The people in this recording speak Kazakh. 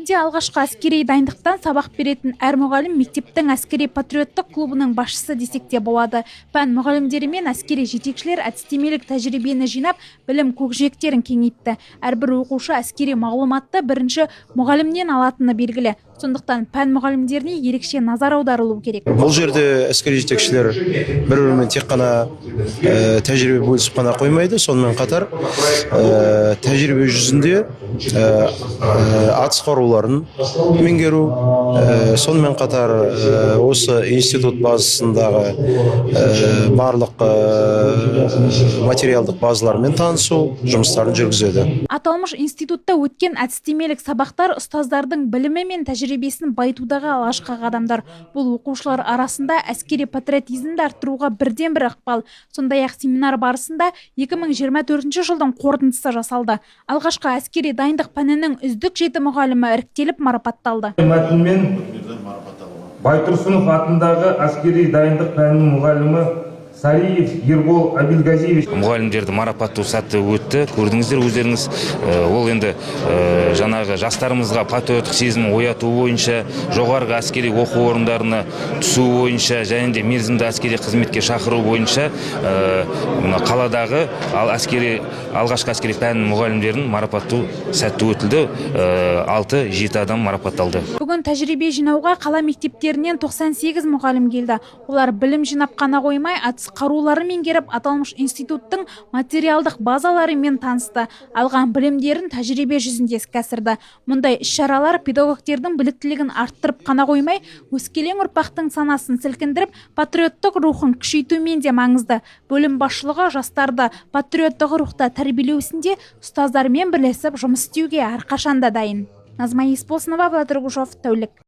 Ақтөбеде алғашқы әскери дайындықтан сабақ беретін әр мұғалім мектептің әскери патриоттық клубының басшысы десек те болады. Пән мұғалімдері мен әскери жетекшілер әдістемелік тәжірибені жинап, білім көкжиектерін кеңейтті. Әрбір оқушы әскери мағлұматты бірінші мұғалімнен алатыны белгілі. Сондықтан пән мұғалімдеріне ерекше назар аударылу керек. Бұл жерде әскери жетекшілер бір-бірімен тек қана тәжірибе бөлісіп қана қоймайды, сонымен қатар тәжірибе жүзінде атыс қаруларын меңгеру, сонымен қатар осы институт базасындағы барлық материалдық базалармен танысу жұмыстарын жүргізеді. Аталмыш институтта өткен әдістемелік сабақтар ұстаздардың білімі мен тәжірибесін байытудағы алғашқы қадамдар. Бұл оқушылар арасында әскери патриотизмді арттыруға бірден-бір ықпал. Сондай-ақ семинар барысында 2024 жылдың қорытындысы жасалды. Алғашқы әскери дайындық пәнінің үздік 7 мұғалімі іріктеліп марапатталды. Мәтінмен Байтұрсынов атындағы әскери дайындық пәнінің мұғалімі Сариев Ербол Абилгазиевич. Мұғалімдерді марапаттау сәтті өтті. Көрдіңіздер өздеріңіз. Ол енді жаңағы жастарымызға патриоттық сезімін ояту бойынша, жоғарғы әскери оқу орындарына түсу бойынша, және де мерзімді әскери қызметке шақыру бойынша қаладағы алғашқы әскери пән мұғалімдерін марапаттау сәтті өтілді. 6-7 адам марапатталды. Бүгін тәжірибе жинауға қала мектептерінен 98 мұғалім келді. Олар білім жинап қана қоймай, атыс қарулары меңгеріп, аталмыш институттың материалдық базаларымен танысты. Алған білімдерін тәжірибе жүзінде іске асырды. Мұндай іс-шаралар педагогтердің біліктілігін арттырып қана қоймай, өскелең ұрпақтың санасын сілкіндіріп, патриоттық рухын күшейтумен де маңызды. Бөлім басшылығы жастарды патриоттық рухта тәрбиелеу ісінде ұстаздармен бірлесіп жұмыс істеуге әрқашанда дайын. Назма Есболсынова, Влад Рогушов, Тәулік.